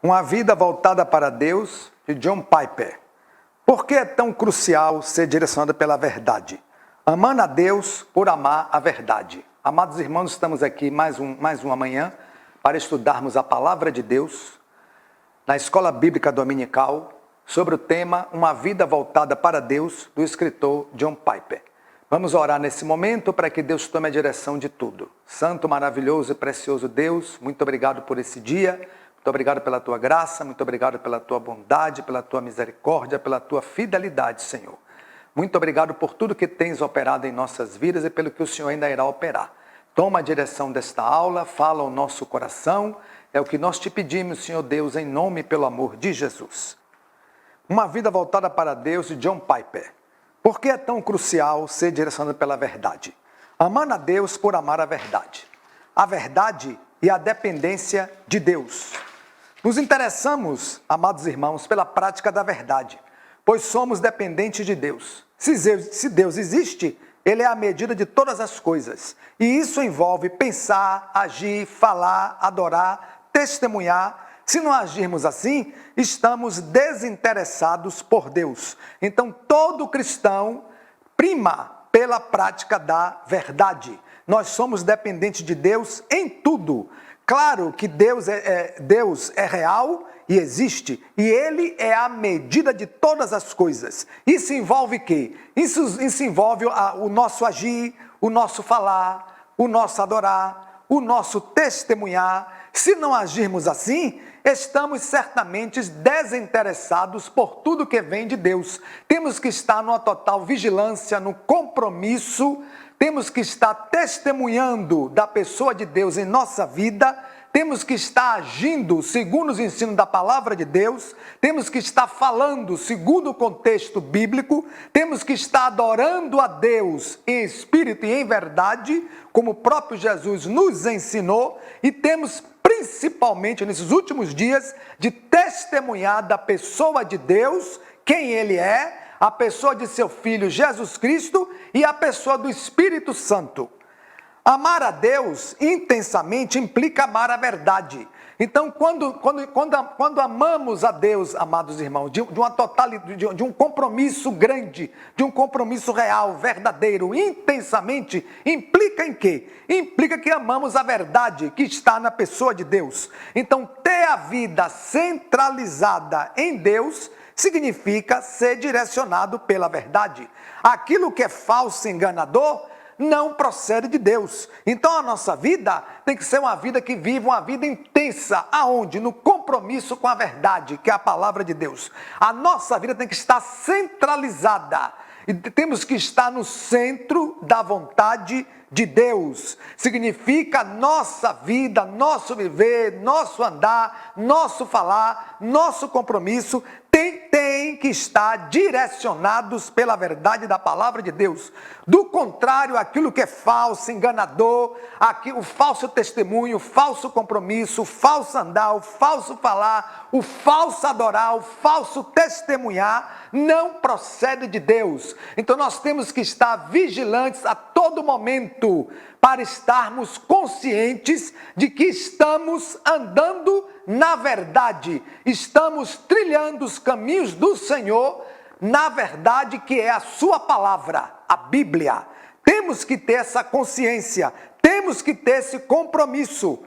Uma vida voltada para Deus, de John Piper. Por que é tão crucial ser direcionado pela verdade? Amando a Deus por amar a verdade. Amados irmãos, estamos aqui mais uma manhã para estudarmos a Palavra de Deus na Escola Bíblica Dominical sobre o tema Uma Vida Voltada para Deus, do escritor John Piper. Vamos orar nesse momento para que Deus tome a direção de tudo. Santo, maravilhoso e precioso Deus, muito obrigado por esse dia. Muito obrigado pela tua graça, muito obrigado pela tua bondade, pela tua misericórdia, pela tua fidelidade, Senhor. Muito obrigado por tudo que tens operado em nossas vidas e pelo que o Senhor ainda irá operar. Toma a direção desta aula, fala ao nosso coração, é o que nós te pedimos, Senhor Deus, em nome e pelo amor de Jesus. Uma vida voltada para Deus, de John Piper. Por que é tão crucial ser direcionado pela verdade? Amando a Deus por amar a verdade. A verdade e a dependência de Deus. Nos interessamos, amados irmãos, pela prática da verdade, pois somos dependentes de Deus. Se Deus existe, Ele é a medida de todas as coisas. E isso envolve pensar, agir, falar, adorar, testemunhar. Se não agirmos assim, estamos desinteressados por Deus. Então, todo cristão prima pela prática da verdade. Nós somos dependentes de Deus em tudo. Claro que Deus é real e existe, e Ele é a medida de todas as coisas. Isso envolve o quê? Isso envolve o nosso agir, o nosso falar, o nosso adorar, o nosso testemunhar. Se não agirmos assim, estamos certamente desinteressados por tudo que vem de Deus. Temos que estar numa total vigilância, no compromisso. Temos que estar testemunhando da pessoa de Deus em nossa vida, temos que estar agindo segundo os ensinos da palavra de Deus, temos que estar falando segundo o contexto bíblico, temos que estar adorando a Deus em espírito e em verdade, como o próprio Jesus nos ensinou, e temos principalmente nesses últimos dias de testemunhar da pessoa de Deus, quem Ele é, a pessoa de seu Filho Jesus Cristo e a pessoa do Espírito Santo. Amar a Deus intensamente implica amar a verdade. Então, quando amamos a Deus, amados irmãos, de um compromisso grande, de um compromisso real, verdadeiro, intensamente, implica em quê? Implica que amamos a verdade que está na pessoa de Deus. Então, ter a vida centralizada em Deus significa ser direcionado pela verdade. Aquilo que é falso e enganador não procede de Deus. Então a nossa vida tem que ser uma vida que vive uma vida intensa. Aonde? No compromisso com a verdade, que é a palavra de Deus. A nossa vida tem que estar centralizada. E temos que estar no centro da vontade de Deus. Significa nossa vida, nosso viver, nosso andar, nosso falar, nosso compromisso tem que estar direcionados pela verdade da palavra de Deus. Do contrário, aquilo que é falso, enganador, o falso testemunho, o falso compromisso, o falso andar, o falso falar, o falso adorar, o falso testemunhar, não procede de Deus. Então nós temos que estar vigilantes a todo momento para estarmos conscientes de que estamos andando na verdade, estamos trilhando os caminhos do Senhor, na verdade que é a sua palavra, a Bíblia. Temos que ter essa consciência, temos que ter esse compromisso.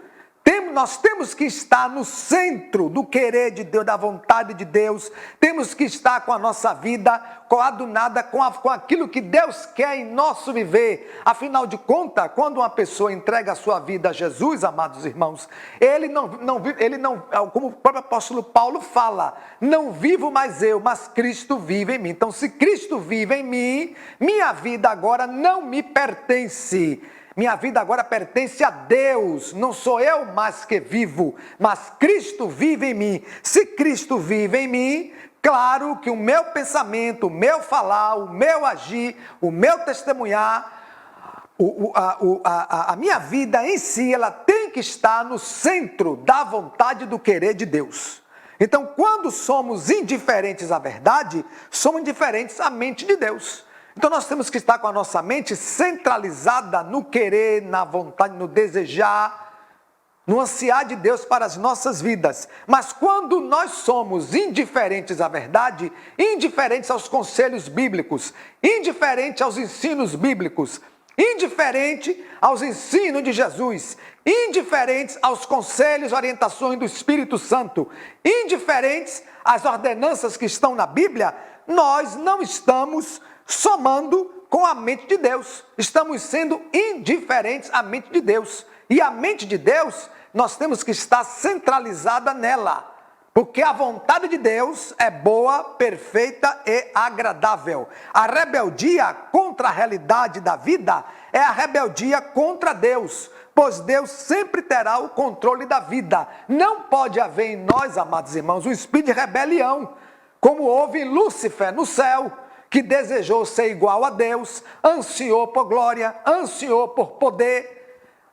Nós temos que estar no centro do querer de Deus, da vontade de Deus. Temos que estar com a nossa vida coadunada com aquilo que Deus quer em nosso viver. Afinal de contas, quando uma pessoa entrega a sua vida a Jesus, amados irmãos, ele não, como o próprio apóstolo Paulo fala, não vivo mais eu, mas Cristo vive em mim. Então, se Cristo vive em mim, minha vida agora não me pertence. Minha vida agora pertence a Deus, não sou eu mais que vivo, mas Cristo vive em mim. Se Cristo vive em mim, claro que o meu pensamento, o meu falar, o meu agir, o meu testemunhar, a minha vida em si, ela tem que estar no centro da vontade do querer de Deus. Então, quando somos indiferentes à verdade, somos indiferentes à mente de Deus. Então nós temos que estar com a nossa mente centralizada no querer, na vontade, no desejar, no ansiar de Deus para as nossas vidas. Mas quando nós somos indiferentes à verdade, indiferentes aos conselhos bíblicos, indiferentes aos ensinos bíblicos, indiferente aos ensinos de Jesus, indiferentes aos conselhos e orientações do Espírito Santo, indiferentes às ordenanças que estão na Bíblia, nós não estamos somando com a mente de Deus. Estamos sendo indiferentes à mente de Deus. E a mente de Deus, nós temos que estar centralizada nela. Porque a vontade de Deus é boa, perfeita e agradável. A rebeldia contra a realidade da vida é a rebeldia contra Deus. Pois Deus sempre terá o controle da vida. Não pode haver em nós, amados irmãos, um espírito de rebelião, como houve em Lúcifer no céu, que desejou ser igual a Deus, ansiou por glória, ansiou por poder,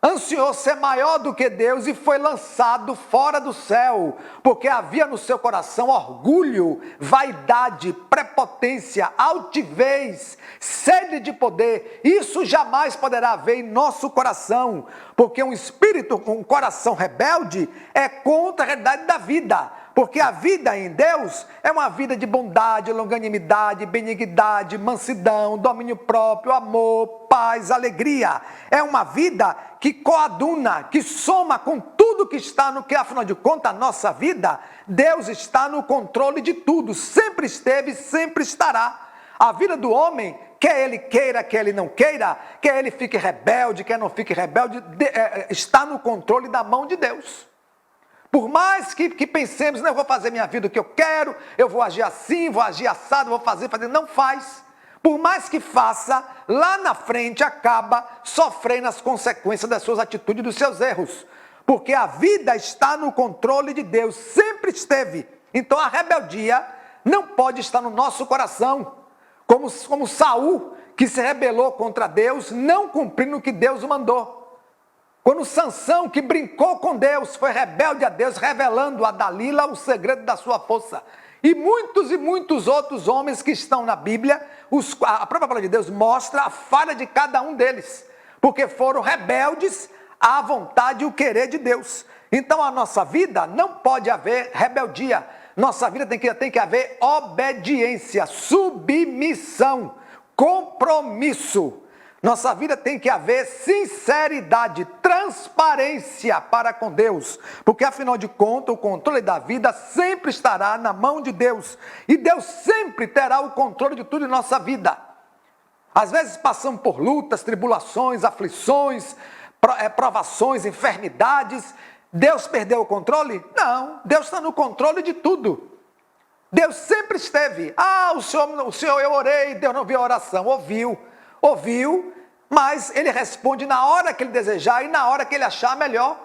ansiou ser maior do que Deus e foi lançado fora do céu, porque havia no seu coração orgulho, vaidade, prepotência, altivez, sede de poder. Isso jamais poderá haver em nosso coração, porque um espírito com um coração rebelde é contra a realidade da vida. Porque a vida em Deus é uma vida de bondade, longanimidade, benignidade, mansidão, domínio próprio, amor, paz, alegria. É uma vida que coaduna, que soma com tudo que está no que, afinal de contas, a nossa vida, Deus está no controle de tudo, sempre esteve, sempre estará. A vida do homem, quer ele queira, quer ele não queira, quer ele fique rebelde, quer não fique rebelde, está no controle da mão de Deus. Por mais que pensemos, não, eu vou fazer minha vida o que eu quero, eu vou agir assim, vou agir assado, vou fazer, não faz. Por mais que faça, lá na frente acaba sofrendo as consequências das suas atitudes e dos seus erros. Porque a vida está no controle de Deus, sempre esteve. Então a rebeldia não pode estar no nosso coração. Como Saul, que se rebelou contra Deus, não cumprindo o que Deus mandou. Quando Sansão, que brincou com Deus, foi rebelde a Deus, revelando a Dalila o segredo da sua força. E muitos outros homens que estão na Bíblia, a própria palavra de Deus mostra a falha de cada um deles, porque foram rebeldes à vontade e o querer de Deus. Então a nossa vida não pode haver rebeldia, nossa vida tem que haver obediência, submissão, compromisso. Nossa vida tem que haver sinceridade, transparência para com Deus, porque afinal de contas o controle da vida sempre estará na mão de Deus, e Deus sempre terá o controle de tudo em nossa vida. Às vezes passamos por lutas, tribulações, aflições, provações, enfermidades. Deus perdeu o controle? Não, Deus está no controle de tudo. Deus sempre esteve. O Senhor, eu orei, Deus não viu a oração. Ouviu, mas ele responde na hora que ele desejar e na hora que ele achar melhor.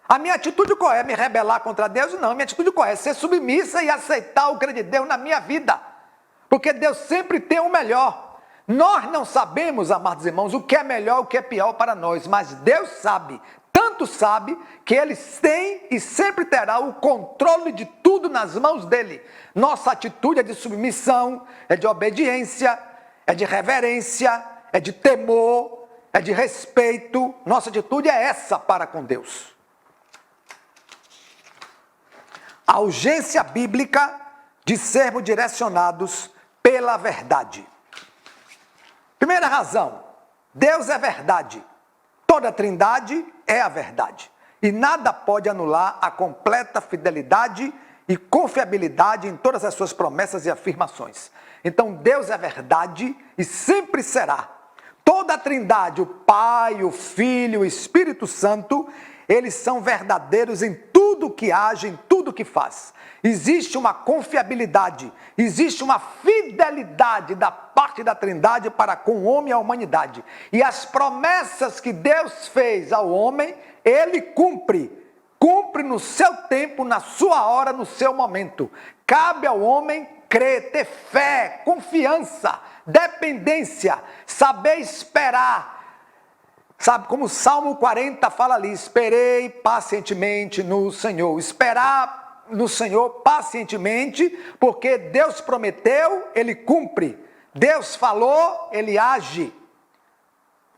A minha atitude qual é? Me rebelar contra Deus? Não, minha atitude qual é? Ser submissa e aceitar o querer de Deus na minha vida. Porque Deus sempre tem o melhor. Nós não sabemos, amados irmãos, o que é melhor, o que é pior para nós, mas Deus sabe. Tanto sabe que Ele tem e sempre terá o controle de tudo nas mãos dEle. Nossa atitude é de submissão, é de obediência, é de reverência, é de temor, é de respeito. Nossa atitude é essa para com Deus. A urgência bíblica de sermos direcionados pela verdade. Primeira razão, Deus é verdade. Toda a Trindade é a verdade. E nada pode anular a completa fidelidade e confiabilidade em todas as suas promessas e afirmações. Então Deus é verdade e sempre será. Toda a Trindade, o Pai, o Filho, o Espírito Santo, eles são verdadeiros em tudo que age, em tudo que faz. Existe uma confiabilidade, existe uma fidelidade da parte da Trindade para com o homem e a humanidade. E as promessas que Deus fez ao homem, Ele cumpre. Cumpre no seu tempo, na sua hora, no seu momento. Cabe ao homem crer, ter fé, confiança, dependência, saber esperar. Sabe, como o Salmo 40 fala ali, esperei pacientemente no Senhor. Esperar no Senhor pacientemente, porque Deus prometeu, Ele cumpre. Deus falou, Ele age.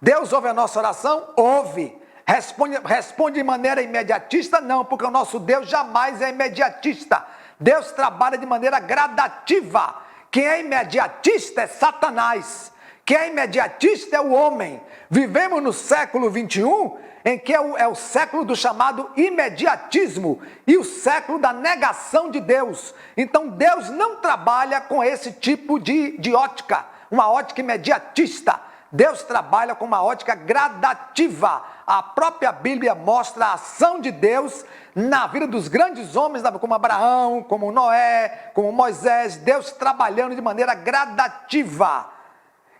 Deus ouve a nossa oração? Ouve. Responde de maneira imediatista? Não, porque o nosso Deus jamais é imediatista. Deus trabalha de maneira gradativa. Quem é imediatista é Satanás. Quem é imediatista é o homem. Vivemos no século 21, em que é o século do chamado imediatismo e o século da negação de Deus. Então Deus não trabalha com esse tipo de ótica, uma ótica imediatista. Deus trabalha com uma ótica gradativa. A própria Bíblia mostra a ação de Deus na vida dos grandes homens, como Abraão, como Noé, como Moisés, Deus trabalhando de maneira gradativa.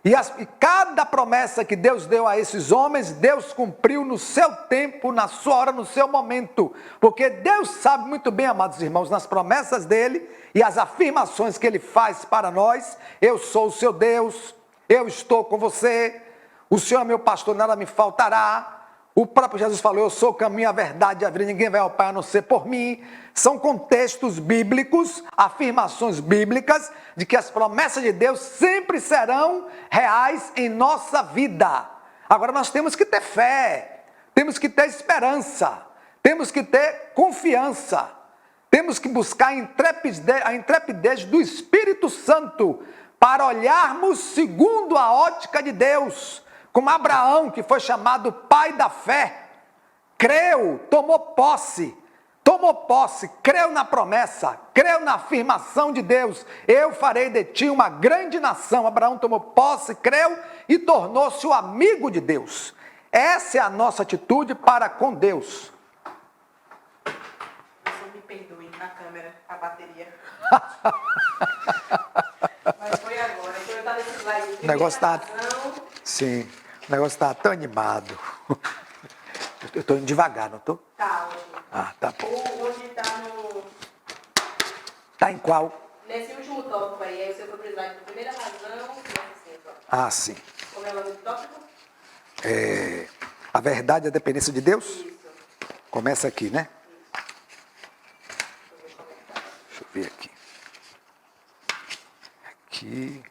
E cada promessa que Deus deu a esses homens, Deus cumpriu no seu tempo, na sua hora, no seu momento. Porque Deus sabe muito bem, amados irmãos, nas promessas dele e as afirmações que ele faz para nós. Eu sou o seu Deus, eu estou com você, o Senhor é meu pastor, nada me faltará. O próprio Jesus falou, eu sou o caminho, a verdade e a vida, ninguém vai ao Pai a não ser por mim. São contextos bíblicos, afirmações bíblicas, de que as promessas de Deus sempre serão reais em nossa vida. Agora nós temos que ter fé, temos que ter esperança, temos que ter confiança, temos que buscar a intrepidez do Espírito Santo, para olharmos segundo a ótica de Deus, como Abraão, que foi chamado pai da fé, creu, tomou posse, creu na promessa, creu na afirmação de Deus, eu farei de ti uma grande nação. Abraão tomou posse, creu e tornou-se o amigo de Deus. Essa é a nossa atitude para com Deus. Você me perdoe na câmera, a bateria. Mas foi agora, então eu estava nesse slide. O negócio está... Sim. O negócio está tão animado. Eu estou indo devagar, não estou? Tá, hoje. Ah, tá bom. Hoje está no... Está em qual? Nesse último tópico aí você foi precisar da primeira razão. Ah, sim. Como é o nome do tópico? A verdade e a dependência de Deus? Isso. Começa aqui, né? Isso. Deixa eu ver aqui. Aqui.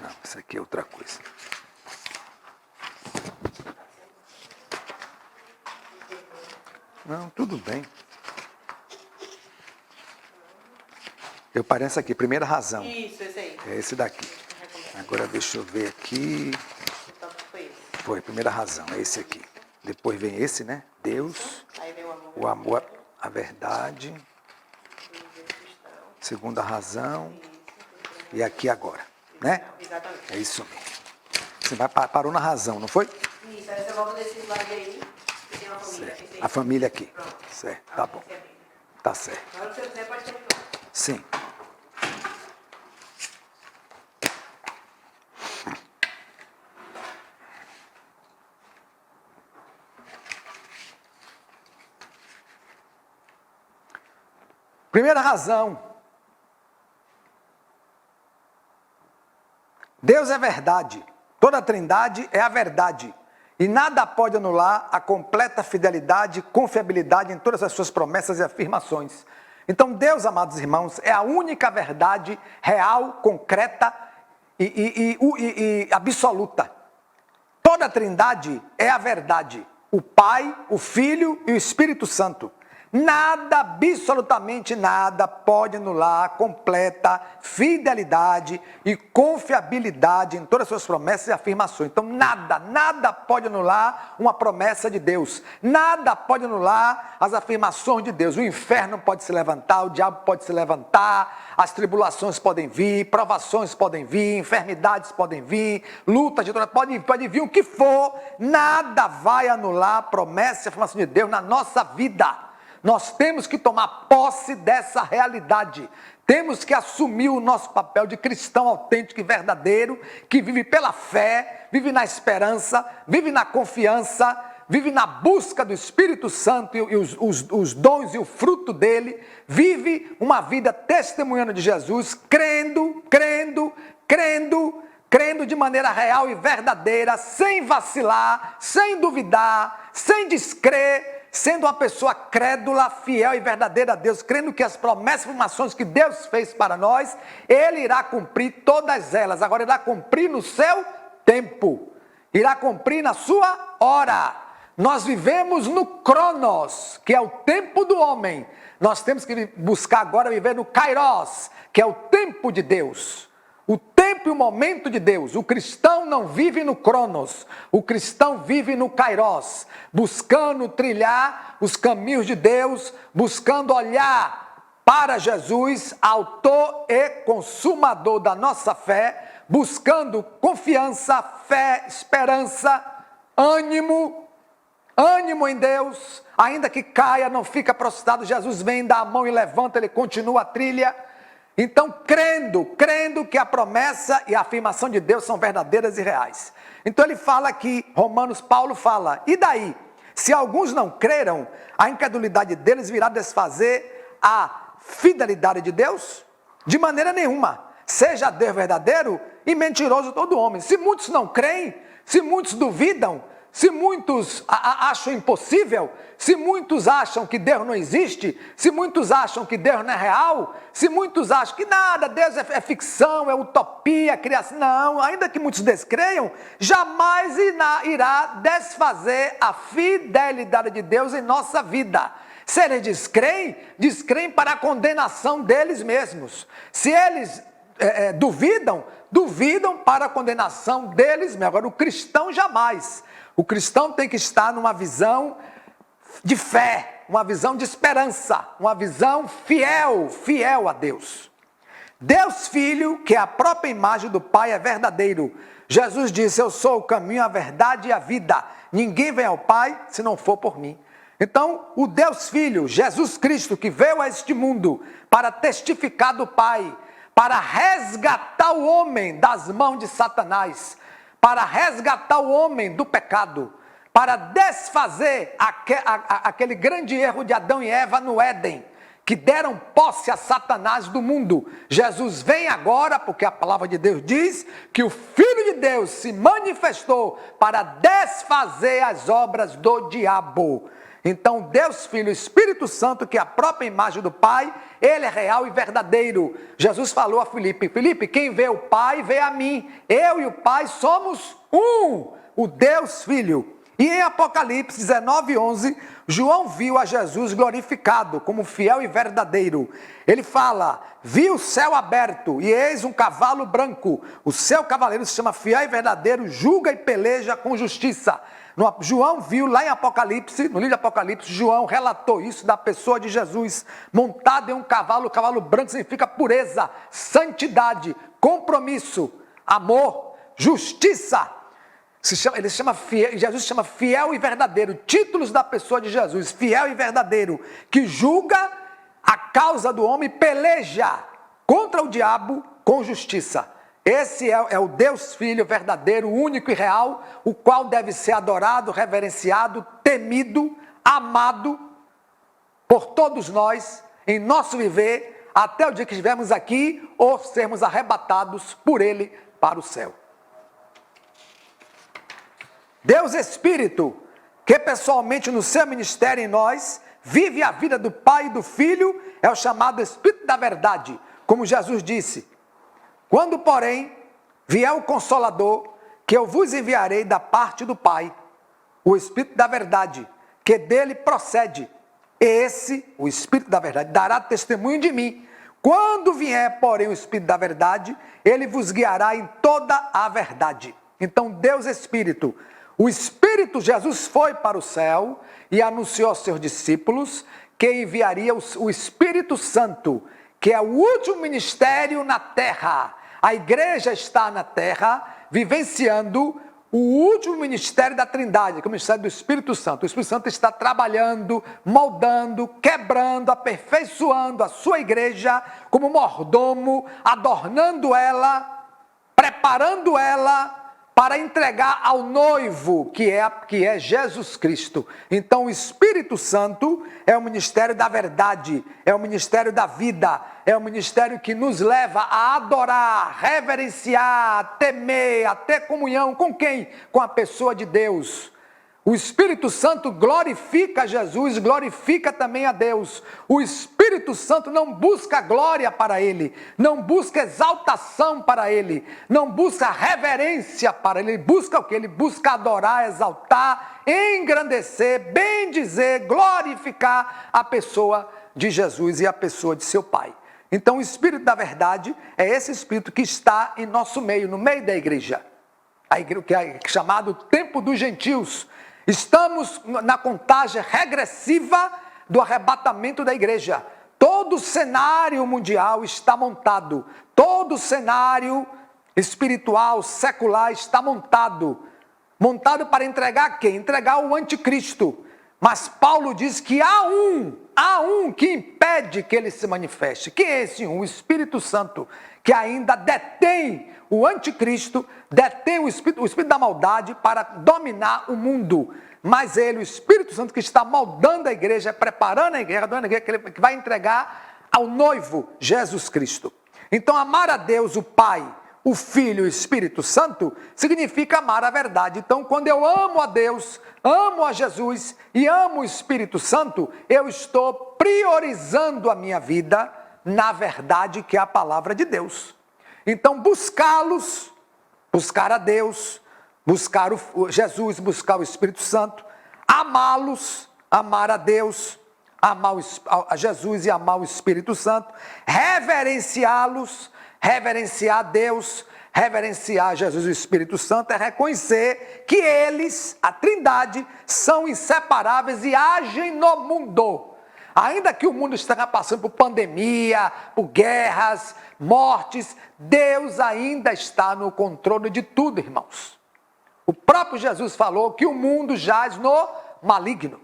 Não, isso aqui é outra coisa. Não, tudo bem. Eu pareço aqui, primeira razão. Isso, esse aí. É esse daqui. Agora deixa eu ver aqui. O tópico foi esse. Foi, primeira razão, é esse aqui. Depois vem esse, né? Deus, Aí vem o amor. o amor, a verdade. Cristão. Segunda razão. E aqui agora, né? Exatamente. É isso mesmo. Você parou na razão, não foi? Isso, aí você volta desse slide aí, que tem uma família. Certo. Esse aí. A família aqui. Pronto. Certo, tá bom. Esse é bem. Tá certo. Agora se você quiser pode ter. Sim. Primeira razão. Deus é verdade. Toda a Trindade é a verdade. E nada pode anular a completa fidelidade e confiabilidade em todas as suas promessas e afirmações. Então Deus, amados irmãos, é a única verdade real, concreta e absoluta. Toda a Trindade é a verdade. O Pai, o Filho e o Espírito Santo. Nada, absolutamente nada, pode anular a completa fidelidade e confiabilidade em todas as suas promessas e afirmações. Então nada pode anular uma promessa de Deus. Nada pode anular as afirmações de Deus. O inferno pode se levantar, o diabo pode se levantar, as tribulações podem vir, provações podem vir, enfermidades podem vir, lutas, pode vir o que for. Nada vai anular a promessa e afirmação de Deus na nossa vida. Nós temos que tomar posse dessa realidade. Temos que assumir o nosso papel de cristão autêntico e verdadeiro, que vive pela fé, vive na esperança, vive na confiança, vive na busca do Espírito Santo e os dons e o fruto dele, vive uma vida testemunhando de Jesus, crendo de maneira real e verdadeira, sem vacilar, sem duvidar, sem descrer, sendo uma pessoa crédula, fiel e verdadeira a Deus, crendo que as promessas e afirmações que Deus fez para nós, Ele irá cumprir todas elas. Agora, irá cumprir no seu tempo, irá cumprir na sua hora. Nós vivemos no Cronos, que é o tempo do homem. Nós temos que buscar agora viver no Kairos, que é o tempo de Deus. O tempo e o momento de Deus. O cristão não vive no Cronos, o cristão vive no Kairos, buscando trilhar os caminhos de Deus, buscando olhar para Jesus, autor e consumador da nossa fé, buscando confiança, fé, esperança, ânimo em Deus, ainda que caia, não fica prostrado, Jesus vem, dá a mão e levanta, ele continua a trilha. Então, crendo que a promessa e a afirmação de Deus são verdadeiras e reais. Então ele fala aqui, Paulo fala, e daí? Se alguns não creram, a incredulidade deles virá desfazer a fidelidade de Deus? De maneira nenhuma. Seja Deus verdadeiro e mentiroso todo homem. Se muitos não creem, se muitos duvidam, se muitos acham impossível, se muitos acham que Deus não existe, se muitos acham que Deus não é real, se muitos acham que nada, Deus é ficção, é utopia, é criação, não, ainda que muitos descreiam, jamais irá desfazer a fidelidade de Deus em nossa vida. Se eles descreem para a condenação deles mesmos. Se eles duvidam para a condenação deles mesmos. Agora, o cristão jamais. O cristão tem que estar numa visão de fé, uma visão de esperança, uma visão fiel a Deus. Deus Filho, que é a própria imagem do Pai, é verdadeiro. Jesus disse, eu sou o caminho, a verdade e a vida. Ninguém vem ao Pai se não for por mim. Então, o Deus Filho, Jesus Cristo, que veio a este mundo para testificar do Pai, para resgatar o homem das mãos de Satanás, para resgatar o homem do pecado, para desfazer aquele grande erro de Adão e Eva no Éden, que deram posse a Satanás do mundo. Jesus vem agora, porque a palavra de Deus diz que o Filho de Deus se manifestou para desfazer as obras do diabo. Então, Deus Filho, Espírito Santo, que é a própria imagem do Pai, ele é real e verdadeiro. Jesus falou a Filipe, quem vê o Pai, vê a mim. Eu e o Pai somos um, o Deus Filho. E em Apocalipse 19:11, João viu a Jesus glorificado como fiel e verdadeiro. Ele fala, vi o céu aberto e eis um cavalo branco. O seu cavaleiro se chama fiel e verdadeiro, julga e peleja com justiça. João viu lá em Apocalipse, no livro de Apocalipse, João relatou isso da pessoa de Jesus, montado em um cavalo, o cavalo branco significa pureza, santidade, compromisso, amor, justiça. Jesus se chama fiel e verdadeiro, títulos da pessoa de Jesus, fiel e verdadeiro, que julga a causa do homem, peleja contra o diabo com justiça. Esse é o Deus Filho verdadeiro, único e real, o qual deve ser adorado, reverenciado, temido, amado por todos nós, em nosso viver, até o dia que estivermos aqui, ou sermos arrebatados por Ele para o céu. Deus Espírito, que pessoalmente no seu ministério em nós, vive a vida do Pai e do Filho, é o chamado Espírito da Verdade, como Jesus disse. Quando, porém, vier o Consolador, que eu vos enviarei da parte do Pai, o Espírito da Verdade, que dele procede, esse, o Espírito da Verdade, dará testemunho de mim. Quando vier, porém, o Espírito da Verdade, ele vos guiará em toda a verdade. Então, Deus Espírito, o Espírito, Jesus foi para o céu e anunciou aos seus discípulos que enviaria o Espírito Santo, que é o último ministério na terra. A igreja está na terra, vivenciando o último ministério da Trindade, que é o ministério do Espírito Santo. O Espírito Santo está trabalhando, moldando, quebrando, aperfeiçoando a sua igreja como mordomo, adornando ela, preparando ela para entregar ao noivo, que é Jesus Cristo. Então o Espírito Santo é o ministério da verdade, é o ministério da vida, é o ministério que nos leva a adorar, reverenciar, temer, a ter comunhão com quem? Com a pessoa de Deus. O Espírito Santo glorifica Jesus, glorifica também a Deus. O Espírito Santo não busca glória para ele, não busca exaltação para ele, não busca reverência para ele. Ele busca o que? Ele busca adorar, exaltar, engrandecer, bendizer, glorificar a pessoa de Jesus e a pessoa de seu Pai. Então o Espírito da verdade é esse Espírito que está em nosso meio, no meio da igreja. A igreja que é chamado Tempo dos Gentios. Estamos na contagem regressiva do arrebatamento da igreja. Todo o cenário mundial está montado. Todo o cenário espiritual, secular está montado. Montado para entregar quem? Entregar o anticristo. Mas Paulo diz que há um que impede que ele se manifeste. Quem é esse um? O Espírito Santo, que ainda detém o anticristo, detém o espírito da maldade para dominar o mundo. Mas ele, o Espírito Santo, que está moldando a igreja, preparando a igreja, que vai entregar ao noivo Jesus Cristo. Então, amar a Deus, o Pai, o Filho e o Espírito Santo, significa amar a verdade. Então, quando eu amo a Deus, amo a Jesus e amo o Espírito Santo, eu estou priorizando a minha vida na verdade que é a palavra de Deus. Então, buscá-los, buscar a Deus, buscar Jesus, buscar o Espírito Santo, amá-los, amar a Deus, amar a Jesus e amar o Espírito Santo, reverenciá-los, reverenciar a Deus, reverenciar Jesus e o Espírito Santo, é reconhecer que eles, a Trindade, são inseparáveis e agem no mundo. Ainda que o mundo esteja passando por pandemia, por guerras, mortes, Deus ainda está no controle de tudo, irmãos. O próprio Jesus falou que o mundo jaz no maligno.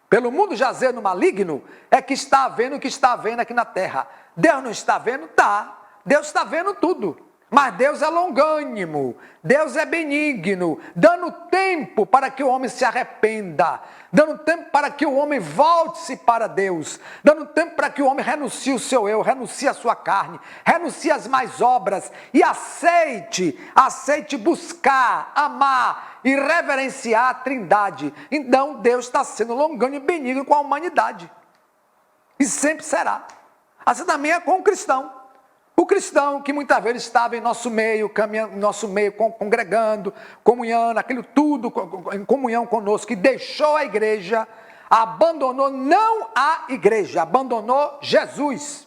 Pelo mundo jazer no maligno, é que está havendo o que está havendo aqui na terra. Deus não está vendo? Tá. Deus está vendo tudo. Mas Deus é longânimo, Deus é benigno, dando tempo para que o homem se arrependa, dando tempo para que o homem volte-se para Deus, dando tempo para que o homem renuncie o seu eu, renuncie a sua carne, renuncie as más obras e aceite buscar, amar e reverenciar a Trindade. Então Deus está sendo longânimo e benigno com a humanidade. E sempre será. Assim também é com o cristão. O cristão que muitas vezes estava em nosso meio, caminhando, congregando, comunhando, aquilo tudo em comunhão conosco, que deixou a igreja, abandonou não a igreja, abandonou Jesus.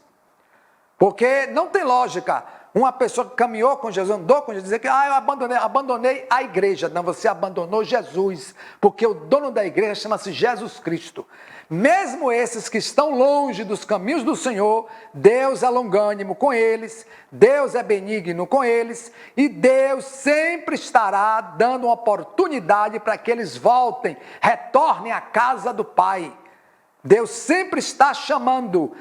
Porque não tem lógica uma pessoa que caminhou com Jesus, andou com Jesus, dizer que eu abandonei a igreja. Não, você abandonou Jesus, porque o dono da igreja chama-se Jesus Cristo. Mesmo esses que estão longe dos caminhos do Senhor, Deus é longânimo com eles, Deus é benigno com eles, e Deus sempre estará dando uma oportunidade para que eles voltem, retornem à casa do Pai. Deus sempre está chamando,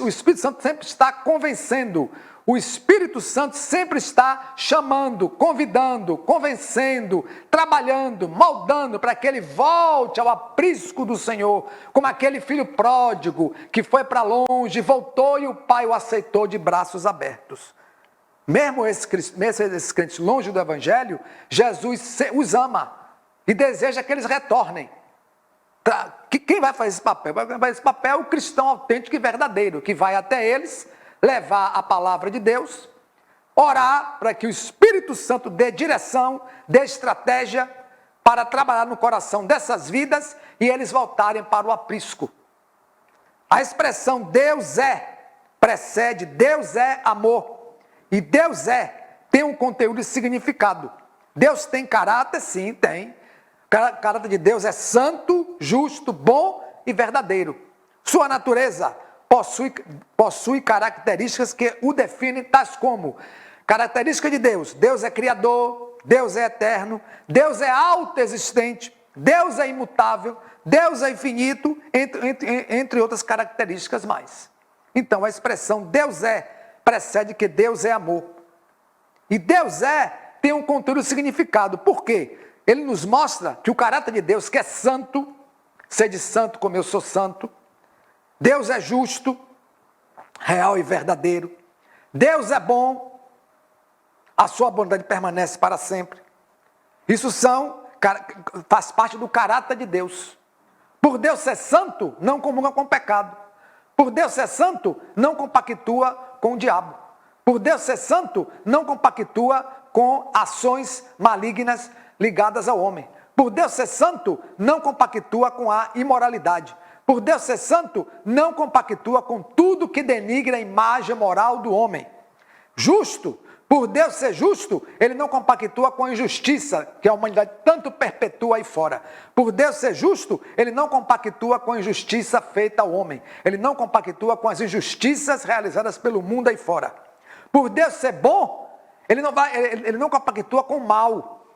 o Espírito Santo sempre está convencendo, o Espírito Santo sempre está chamando, convidando, convencendo, trabalhando, moldando para que ele volte ao aprisco do Senhor, como aquele filho pródigo que foi para longe, voltou e o pai o aceitou de braços abertos. Mesmo esses crentes longe do Evangelho, Jesus os ama e deseja que eles retornem. Quem vai fazer esse papel? Vai fazer esse papel o cristão autêntico e verdadeiro, que vai até eles, levar a palavra de Deus, orar para que o Espírito Santo dê direção, dê estratégia para trabalhar no coração dessas vidas e eles voltarem para o aprisco. A expressão Deus é, precede Deus é amor. E Deus tem um conteúdo e significado. Deus tem caráter? Sim, tem. O caráter de Deus é santo, justo, bom e verdadeiro. Sua natureza possui características que o definem, tais como característica de Deus. Deus é criador, Deus é eterno, Deus é autoexistente, Deus é imutável, Deus é infinito, entre outras características mais. Então a expressão Deus precede que Deus é amor. E Deus tem um conteúdo e significado. Por quê? Ele nos mostra que o caráter de Deus, que é santo, sede santo como eu sou santo, Deus é justo, real e verdadeiro. Deus é bom, a sua bondade permanece para sempre. Isso são faz parte do caráter de Deus. Por Deus ser santo, não comunga com o pecado. Por Deus ser santo, não compactua com o diabo. Por Deus ser santo, não compactua com ações malignas ligadas ao homem. Por Deus ser santo, não compactua com a imoralidade. Por Deus ser santo, não compactua com tudo que denigre a imagem moral do homem. Justo, por Deus ser justo, ele não compactua com a injustiça que a humanidade tanto perpetua aí fora. Por Deus ser justo, ele não compactua com a injustiça feita ao homem. Ele não compactua com as injustiças realizadas pelo mundo aí fora. Por Deus ser bom, ele não compactua com o mal.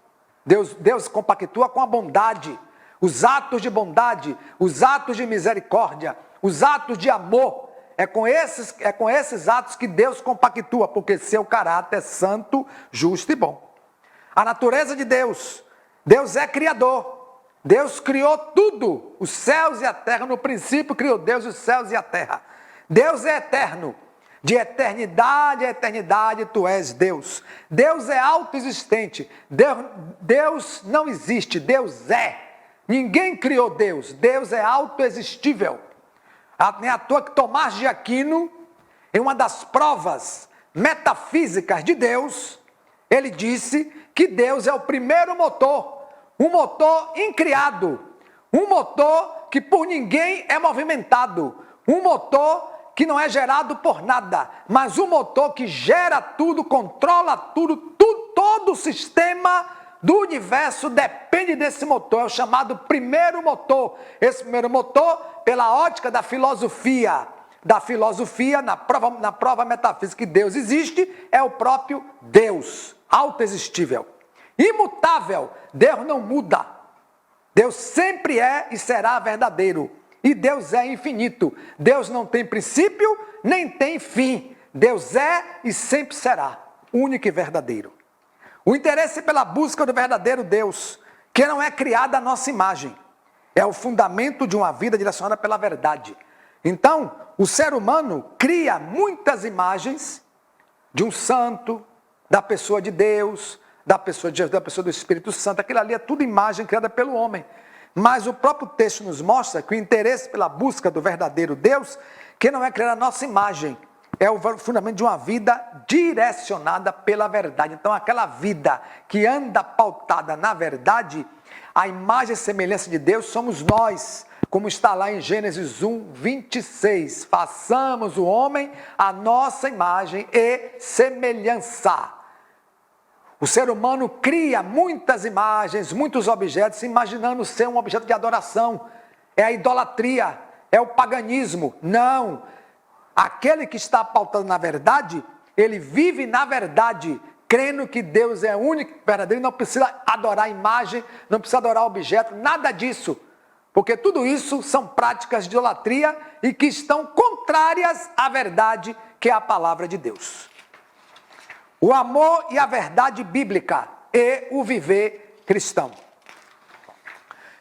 Deus compactua com a bondade. Os atos de bondade, os atos de misericórdia, os atos de amor. É com esses atos que Deus compactua, porque seu caráter é santo, justo e bom. A natureza de Deus. Deus é criador. Deus criou tudo, os céus e a terra. No princípio criou Deus os céus e a terra. Deus é eterno. De eternidade a eternidade tu és Deus. Deus é autoexistente. Deus não existe, Deus é. Ninguém criou Deus. Deus é autoexistível. Nem à toa que Tomás de Aquino, em uma das provas metafísicas de Deus, ele disse que Deus é o primeiro motor, um motor incriado, um motor que por ninguém é movimentado, um motor que não é gerado por nada, mas um motor que gera tudo, controla tudo, todo o sistema do universo depende desse motor, é o chamado primeiro motor. Esse primeiro motor, pela ótica da filosofia, na prova metafísica que Deus existe, é o próprio Deus, autoexistível, imutável. Deus não muda, Deus sempre é e será verdadeiro, e Deus é infinito. Deus não tem princípio, nem tem fim, Deus é e sempre será, único e verdadeiro. O interesse pela busca do verdadeiro Deus, que não é criado à nossa imagem, é o fundamento de uma vida direcionada pela verdade. Então, o ser humano cria muitas imagens de um santo, da pessoa de Deus, da pessoa de Jesus, da pessoa do Espírito Santo. Aquilo ali é tudo imagem criada pelo homem. Mas o próprio texto nos mostra que o interesse pela busca do verdadeiro Deus, que não é criado à nossa imagem, é o fundamento de uma vida direcionada pela verdade. Então, aquela vida que anda pautada na verdade, a imagem e semelhança de Deus somos nós, como está lá em Gênesis 1, 26. Façamos o homem a nossa imagem e semelhança. O ser humano cria muitas imagens, muitos objetos, imaginando ser um objeto de adoração. É a idolatria, é o paganismo. Não! Aquele que está pautado na verdade, ele vive na verdade, crendo que Deus é único, verdadeiro, não precisa adorar a imagem, não precisa adorar objeto, nada disso. Porque tudo isso são práticas de idolatria e que estão contrárias à verdade, que é a palavra de Deus. O amor e a verdade bíblica e o viver cristão.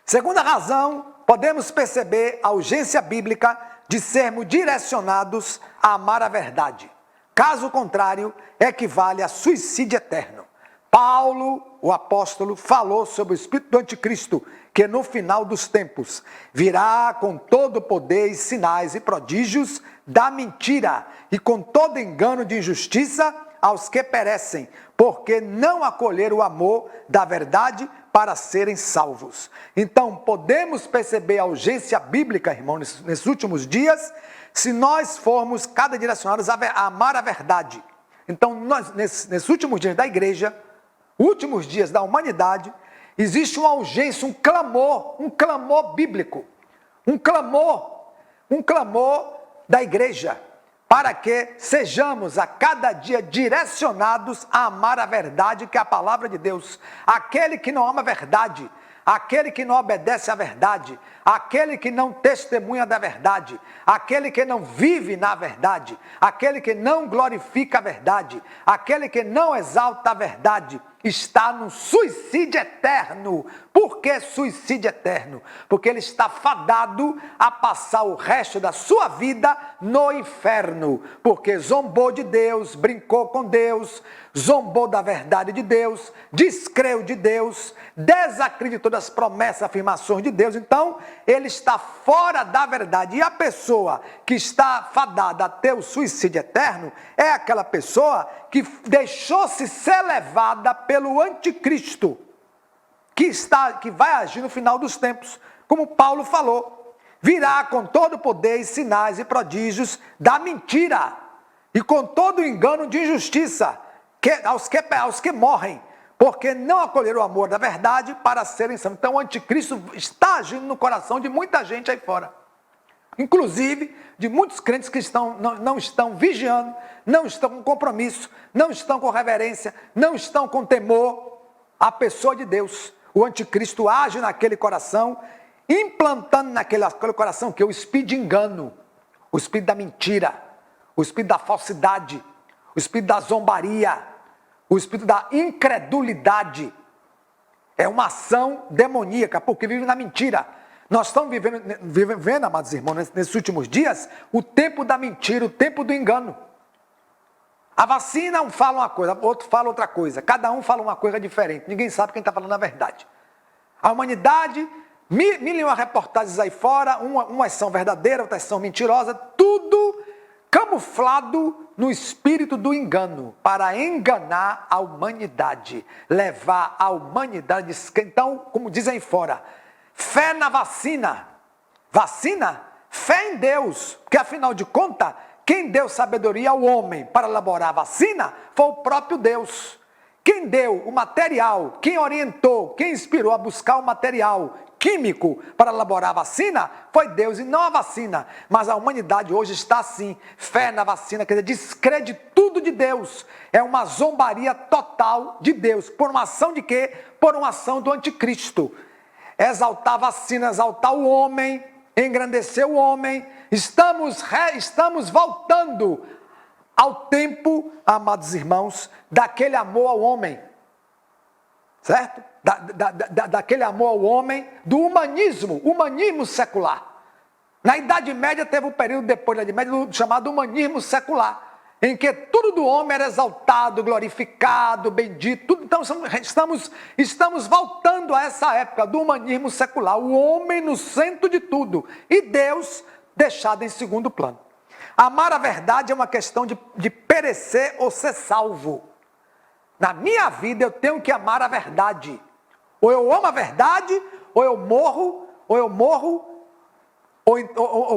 Segunda razão, podemos perceber a urgência bíblica de sermos direcionados a amar a verdade. Caso contrário, equivale a suicídio eterno. Paulo, o apóstolo, falou sobre o espírito do anticristo, que no final dos tempos virá com todo o poder e sinais e prodígios da mentira e com todo engano de injustiça aos que perecem, porque não acolheram o amor da verdade para serem salvos. Então, podemos perceber a urgência bíblica, irmãos, nesses últimos dias, se nós formos cada direcionados a amar a verdade. Então, nesses últimos dias da igreja, últimos dias da humanidade, existe uma urgência, um clamor bíblico, um clamor da igreja, para que sejamos a cada dia direcionados a amar a verdade, que é a palavra de Deus. Aquele que não ama a verdade, aquele que não obedece à verdade, aquele que não testemunha da verdade, aquele que não vive na verdade, aquele que não glorifica a verdade, aquele que não exalta a verdade, está no suicídio eterno, Por que suicídio eterno? Porque ele está fadado a passar o resto da sua vida no inferno. Porque zombou de Deus, brincou com Deus, zombou da verdade de Deus, descreu de Deus, desacreditou das promessas, afirmações de Deus. Então, ele está fora da verdade. E a pessoa que está fadada a ter o suicídio eterno é aquela pessoa que deixou-se ser levada pelo anticristo, que vai agir no final dos tempos, como Paulo falou. Virá com todo o poder e sinais e prodígios da mentira e com todo o engano de injustiça aos que morrem, porque não acolheram o amor da verdade para serem salvos. Então o anticristo está agindo no coração de muita gente aí fora, inclusive de muitos crentes que não estão vigiando, não estão com compromisso, não estão com reverência, não estão com temor à pessoa de Deus. O anticristo age naquele coração, implantando naquele coração que é o espírito de engano, o espírito da mentira, o espírito da falsidade, o espírito da zombaria, o espírito da incredulidade. É uma ação demoníaca, porque vive na mentira. Nós estamos vivendo, amados irmãos, nesses últimos dias, o tempo da mentira, o tempo do engano. A vacina, um fala uma coisa, outro fala outra coisa. Cada um fala uma coisa diferente. Ninguém sabe quem está falando a verdade. A humanidade, mil e uma reportagens aí fora, umas são verdadeiras, outras são mentirosas, tudo camuflado no espírito do engano, para enganar a humanidade, levar a humanidade. Então, como dizem fora, fé na vacina. Vacina? Fé em Deus, porque afinal de contas, quem deu sabedoria ao homem para elaborar a vacina foi o próprio Deus. Quem deu o material, quem orientou, quem inspirou a buscar o material químico para elaborar a vacina foi Deus e não a vacina. Mas a humanidade hoje está assim, fé na vacina, quer dizer, descrede tudo de Deus. É uma zombaria total de Deus. Por uma ação de quê? Por uma ação do anticristo. Exaltar a vacina, exaltar o homem, engrandecer o homem. Estamos voltando ao tempo, amados irmãos, daquele amor ao homem, certo? Daquele amor ao homem, do humanismo secular. Na Idade Média teve um período depois da Idade Média chamado humanismo secular, em que tudo do homem era exaltado, glorificado, bendito, tudo. Então estamos voltando a essa época do humanismo secular, o homem no centro de tudo e Deus deixado em segundo plano. Amar a verdade é uma questão de perecer ou ser salvo. Na minha vida eu tenho que amar a verdade. Ou eu amo a verdade, ou eu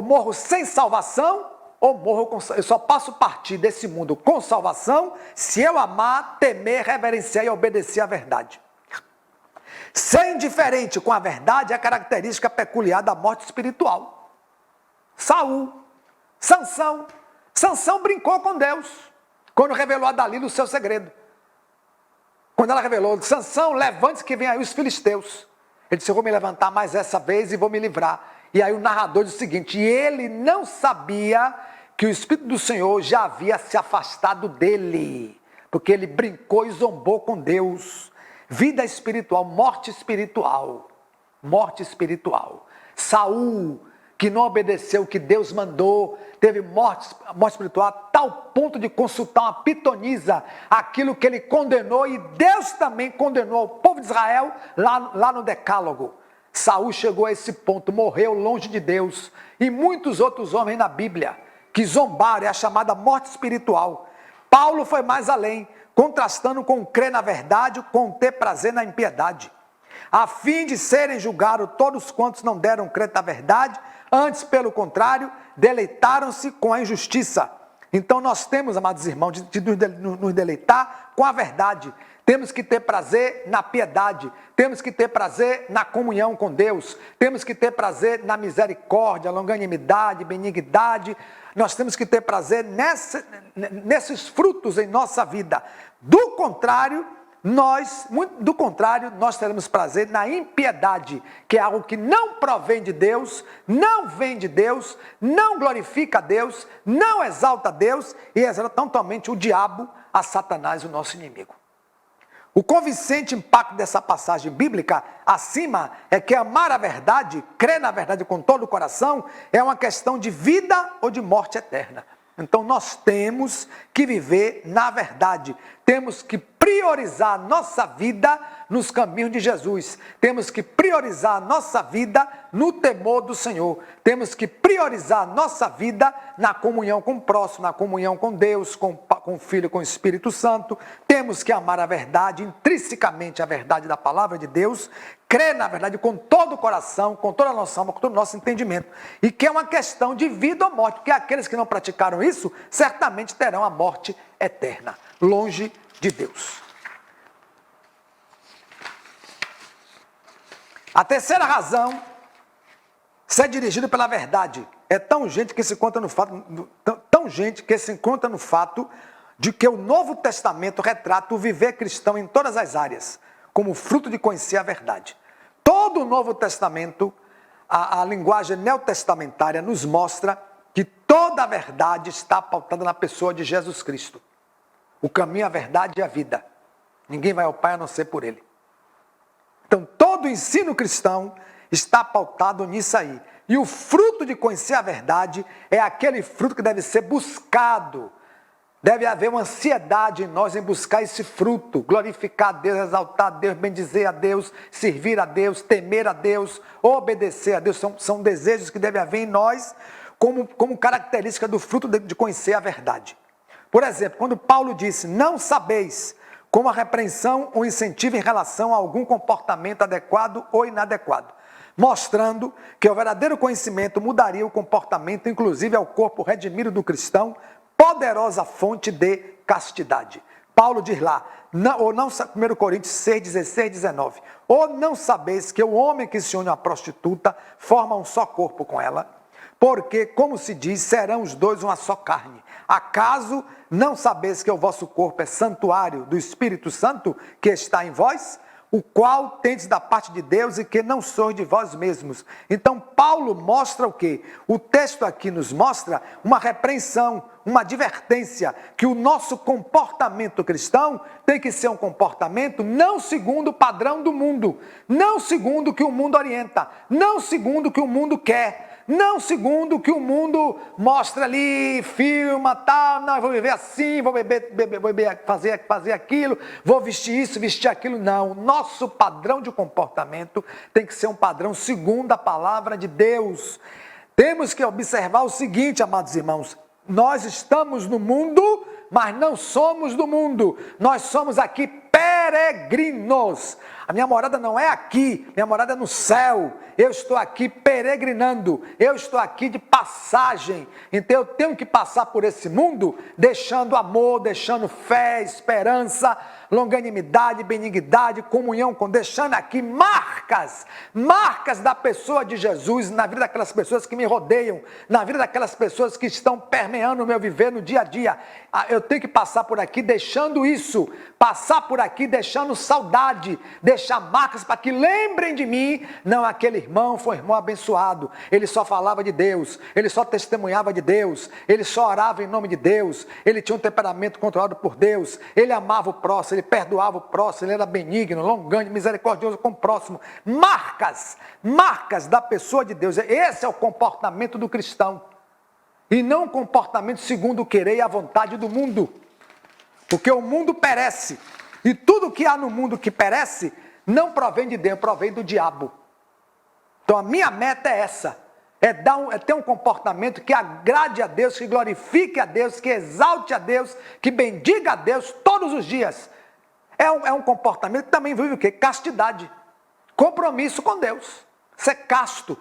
morro sem salvação, eu só posso partir desse mundo com salvação se eu amar, temer, reverenciar e obedecer à verdade. Ser indiferente com a verdade é a característica peculiar da morte espiritual. Sansão brincou com Deus quando revelou a Dalila o seu segredo. Quando ela revelou, Sansão, levante-se que vem aí os filisteus. Ele disse, eu vou me levantar mais essa vez e vou me livrar. E aí o narrador diz o seguinte, e ele não sabia que o Espírito do Senhor já havia se afastado dele, porque ele brincou e zombou com Deus. Vida espiritual, morte espiritual. Saul, que não obedeceu o que Deus mandou, teve morte espiritual a tal ponto de consultar uma pitonisa, aquilo que ele condenou, e Deus também condenou o povo de Israel lá no Decálogo. Saul chegou a esse ponto, morreu longe de Deus, e muitos outros homens na Bíblia que zombaram, é a chamada morte espiritual. Paulo foi mais além, contrastando com crer na verdade, com ter prazer na impiedade, a fim de serem julgados todos quantos não deram crédito à verdade, antes, pelo contrário, deleitaram-se com a injustiça. Então nós temos, amados irmãos, de nos deleitar com a verdade. Temos que ter prazer na piedade, temos que ter prazer na comunhão com Deus, temos que ter prazer na misericórdia, longanimidade, benignidade. Nós temos que ter prazer nesses frutos em nossa vida. Do contrário, nós teremos prazer na impiedade, que é algo que não provém de Deus, não vem de Deus, não glorifica a Deus, não exalta a Deus e exalta totalmente o diabo, a Satanás, o nosso inimigo. O convincente impacto dessa passagem bíblica acima é que amar a verdade, crer na verdade com todo o coração, é uma questão de vida ou de morte eterna. Então nós temos que viver na verdade, temos que priorizar a nossa vida nos caminhos de Jesus, temos que priorizar a nossa vida no temor do Senhor, temos que priorizar a nossa vida na comunhão com o próximo, na comunhão com Deus, com o Filho, com o Espírito Santo, temos que amar a verdade, intrinsecamente a verdade da palavra de Deus, crer na verdade com todo o coração, com toda a nossa alma, com todo o nosso entendimento, e que é uma questão de vida ou morte, porque aqueles que não praticaram isso, certamente terão a morte eterna, longe de Deus. A terceira razão, ser dirigido pela verdade, é tão gente que se encontra no fato de que o Novo Testamento retrata o viver cristão em todas as áreas, como fruto de conhecer a verdade. Todo o Novo Testamento, a linguagem neotestamentária nos mostra que toda a verdade está pautada na pessoa de Jesus Cristo. O caminho, a verdade e a vida. Ninguém vai ao Pai a não ser por Ele. Então, todo o ensino cristão está pautado nisso aí. E o fruto de conhecer a verdade é aquele fruto que deve ser buscado. Deve haver uma ansiedade em nós em buscar esse fruto, glorificar a Deus, exaltar a Deus, bendizer a Deus, servir a Deus, temer a Deus, obedecer a Deus. São desejos que devem haver em nós como característica do fruto de conhecer a verdade. Por exemplo, quando Paulo disse, não sabeis como a repreensão ou incentivo em relação a algum comportamento adequado ou inadequado, mostrando que o verdadeiro conhecimento mudaria o comportamento, inclusive ao corpo redimido do cristão, poderosa fonte de castidade. Paulo diz lá, 1 Coríntios 6, 16, 19, ou não sabeis que o homem que se une à prostituta forma um só corpo com ela? Porque, como se diz, serão os dois uma só carne. Acaso não sabeis que o vosso corpo é santuário do Espírito Santo que está em vós, o qual tendes da parte de Deus e que não sois de vós mesmos? Então, Paulo mostra o quê? O texto aqui nos mostra uma repreensão, uma advertência, que o nosso comportamento cristão tem que ser um comportamento não segundo o padrão do mundo, não segundo o que o mundo orienta, não segundo o que o mundo quer, não segundo o que o mundo mostra ali, filma, tal, não, eu vou viver assim, vou beber, fazer aquilo, vou vestir isso, vestir aquilo. Não, o nosso padrão de comportamento tem que ser um padrão segundo a palavra de Deus. Temos que observar o seguinte, amados irmãos, nós estamos no mundo, mas não somos do mundo, nós somos aqui peregrinos. A minha morada não é aqui, minha morada é no céu. Eu estou aqui peregrinando, eu estou aqui de passagem. Então eu tenho que passar por esse mundo deixando amor, deixando fé, esperança, longanimidade, benignidade, comunhão com, deixando aqui marcas da pessoa de Jesus na vida daquelas pessoas que me rodeiam, na vida daquelas pessoas que estão permeando o meu viver no dia a dia. Eu tenho que passar por aqui deixando isso, passar por aqui deixando saudade, deixar marcas para que lembrem de mim. Não, aquele irmão foi um irmão abençoado, ele só falava de Deus, ele só testemunhava de Deus, ele só orava em nome de Deus, ele tinha um temperamento controlado por Deus, ele amava o próximo, ele perdoava o próximo, ele era benigno, longânimo, misericordioso com o próximo. Marcas da pessoa de Deus. Esse é o comportamento do cristão, e não o comportamento segundo o querer e a vontade do mundo, porque o mundo perece, e tudo que há no mundo que perece não provém de Deus, provém do diabo. Então a minha meta é essa, é ter um comportamento que agrade a Deus, que glorifique a Deus, que exalte a Deus, que bendiga a Deus todos os dias. É um comportamento que também vive o quê? Castidade, compromisso com Deus, ser casto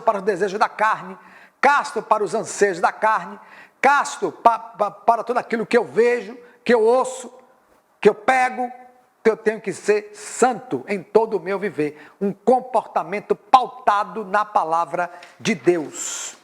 para os desejos da carne, casto para os anseios da carne, casto para tudo aquilo que eu vejo, que eu ouço, que eu pego. Eu tenho que ser santo em todo o meu viver, um comportamento pautado na palavra de Deus.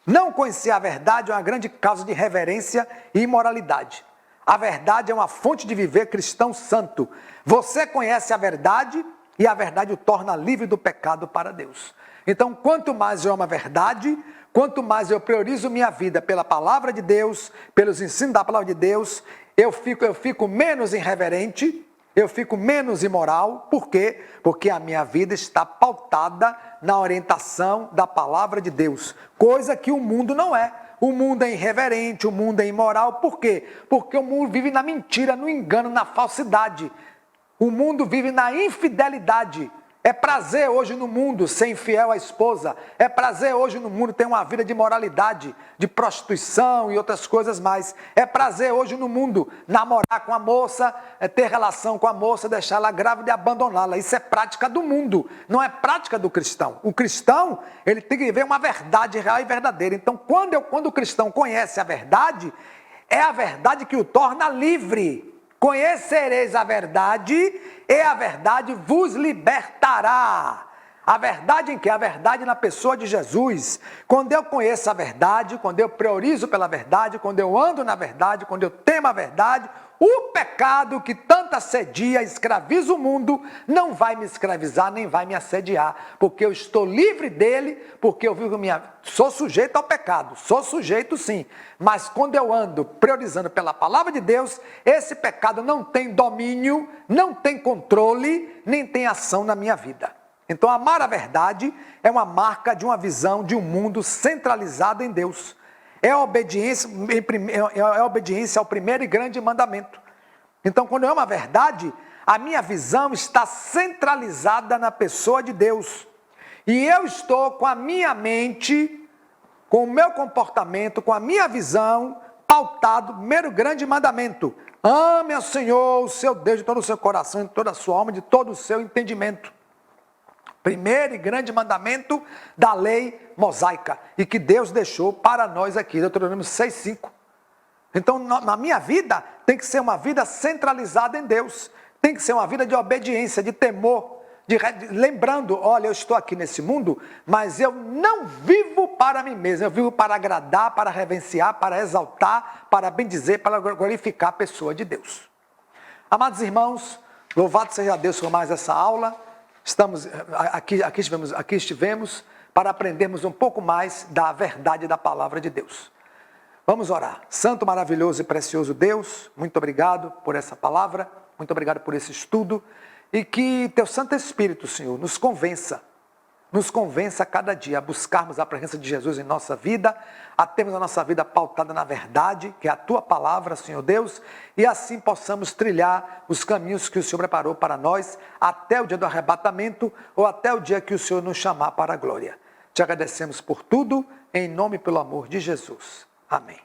Não conhecer a verdade é uma grande causa de reverência e imoralidade. A verdade é uma fonte de viver cristão santo. Você conhece a verdade e a verdade o torna livre do pecado para Deus. Então, quanto mais eu amo a verdade, quanto mais eu priorizo minha vida pela palavra de Deus, pelos ensinos da palavra de Deus, eu fico menos irreverente, eu fico menos imoral. Por quê? Porque a minha vida está pautada na orientação da palavra de Deus, coisa que o mundo não é. O mundo é irreverente, o mundo é imoral. Por quê? Porque o mundo vive na mentira, no engano, na falsidade. O mundo vive na infidelidade. É prazer hoje no mundo ser infiel à esposa. É prazer hoje no mundo ter uma vida de imoralidade, de prostituição e outras coisas mais. É prazer hoje no mundo namorar com a moça, ter relação com a moça, deixar ela grávida e abandoná-la. Isso é prática do mundo, não é prática do cristão. O cristão, ele tem que viver uma verdade real e verdadeira. Então, quando o cristão conhece a verdade, é a verdade que o torna livre. Conhecereis a verdade, e a verdade vos libertará. A verdade em que? A verdade na pessoa de Jesus. Quando eu conheço a verdade, quando eu priorizo pela verdade, quando eu ando na verdade, quando eu temo a verdade, o pecado que tanto assedia, escraviza o mundo, não vai me escravizar, nem vai me assediar, porque eu estou livre dele, porque eu vivo sou sujeito ao pecado, sou sujeito sim, mas quando eu ando priorizando pela palavra de Deus, esse pecado não tem domínio, não tem controle, nem tem ação na minha vida. Então, amar a verdade é uma marca de uma visão de um mundo centralizado em Deus. É a obediência ao primeiro e grande mandamento. Então, quando eu amo a verdade, a minha visão está centralizada na pessoa de Deus. E eu estou com a minha mente, com o meu comportamento, com a minha visão, pautado no primeiro grande mandamento. Ame ao Senhor, o seu Deus, de todo o seu coração, de toda a sua alma, de todo o seu entendimento. Primeiro e grande mandamento da lei mosaica, e que Deus deixou para nós aqui, Deuteronômio 6:5. Então, na minha vida, tem que ser uma vida centralizada em Deus, tem que ser uma vida de obediência, de temor, lembrando, olha, eu estou aqui nesse mundo, mas eu não vivo para mim mesmo, eu vivo para agradar, para reverenciar, para exaltar, para bendizer, para glorificar a pessoa de Deus. Amados irmãos, louvado seja Deus por mais essa aula. Aqui estivemos para aprendermos um pouco mais da verdade da palavra de Deus. Vamos orar. Santo, maravilhoso e precioso Deus, muito obrigado por essa palavra, muito obrigado por esse estudo, e que teu Santo Espírito, Senhor, nos convença a cada dia a buscarmos a presença de Jesus em nossa vida, a termos a nossa vida pautada na verdade, que é a tua palavra, Senhor Deus, e assim possamos trilhar os caminhos que o Senhor preparou para nós até o dia do arrebatamento ou até o dia que o Senhor nos chamar para a glória. Te agradecemos por tudo, em nome e pelo amor de Jesus. Amém.